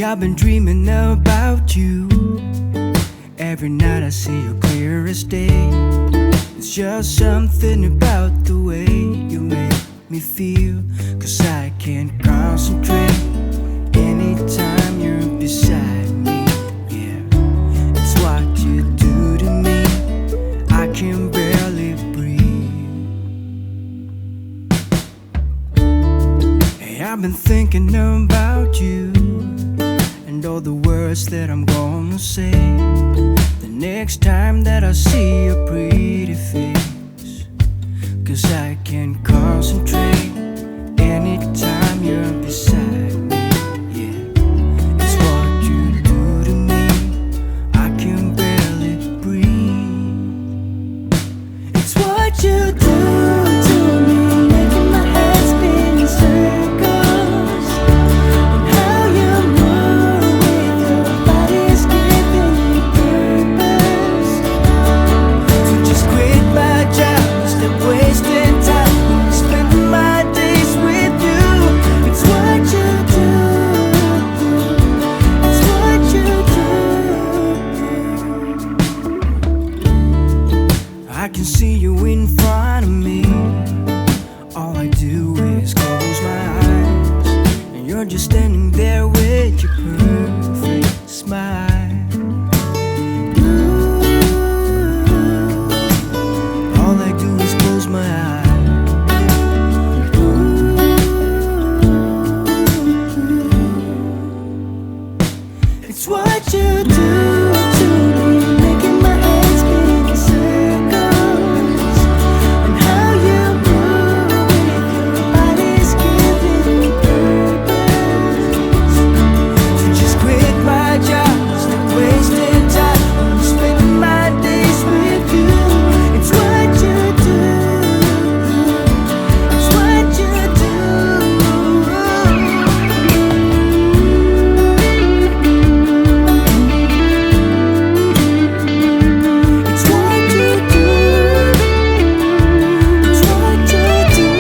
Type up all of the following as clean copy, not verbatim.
I've been dreaming about you. Every night I see you clear as day. It's just something about the way you make me feel. 'Cause I can't concentrate anytime you're beside me. Yeah, it's what you do to me. I can barely breathe. Hey, I've been thinking about you and all the words that I'm gonna say the next time that I see your pretty face. 'Cause I can't concentrate anytime you're beside me. Yeah, it's what you do to me. I can barely breathe. It's what you do to me, making my head spin in circles. And how you move with your body's giving me purpose. So just quit my job, stop wasting time, spending my days with you. It's what you do. It's what you do. I can see you in front of me. All I do is close my eyes, and you're just standing there with your perfect smile. Ooh, all I do is close my eyes. Ooh, it's what you do to me, making my head spin in circles. And how you move with your body's giving me purpose. So just quit my job, stop wasting time, I'm spending my days with you. It's what you do. It's what you do. It's what you do. It's what you do.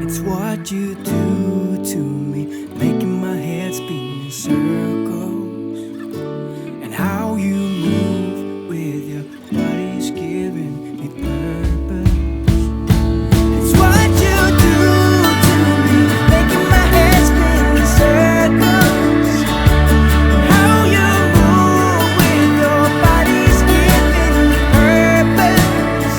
It's what you do to me, making my head spin in circles. And how you move with your body's giving me purpose. It's what you do to me, making my head spin in circles. And how you move with your body's giving me purpose.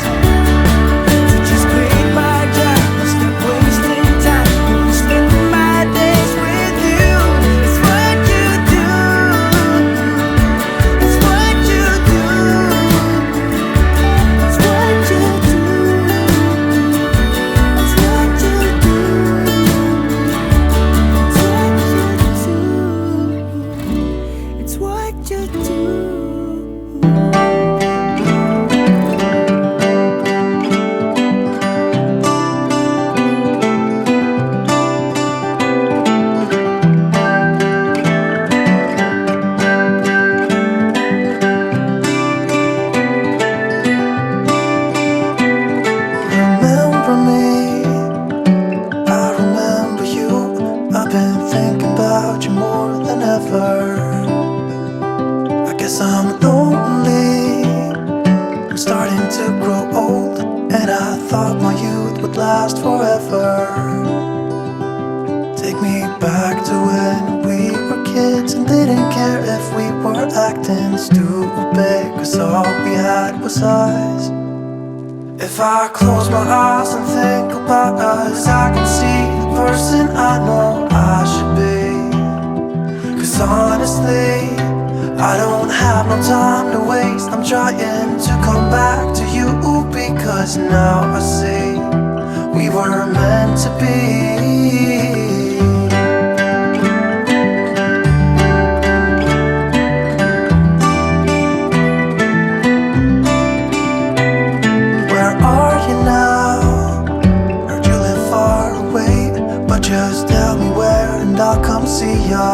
So just quit my job, stop wasting time, I'm spending my days with you. It's what you do. It's what you do. It's what you do. It's what you do. It's what you do. It's what you do. Remember me, I remember you. I've been thinking about you more than ever. I guess I'm lonely, I'm starting to grow old, and I thought my youth would last forever. Take me back to when we were kids and didn't care if we were acting stupid, 'cause all we had was us. If I close my eyes and think about us, I can see the person I know I should be. 'Cause honestly, I don't have no time to waste. I'm trying to come back to you, because now I see we were meant to be. Where are you now? Heard you live far away, but just tell me where and I'll come see ya.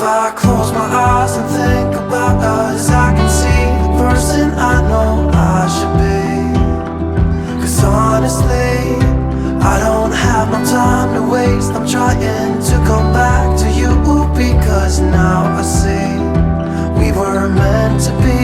If I close my eyes and think about us, I can see the person I know I should be. 'Cause honestly, I don't have no time to waste. I'm trying to come back to you, because now I see we were meant to be.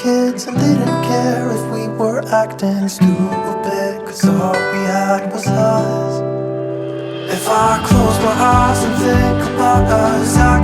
Kids and didn't care if we were acting stupid, 'cause all we had was us. If I close my eyes and think about us, I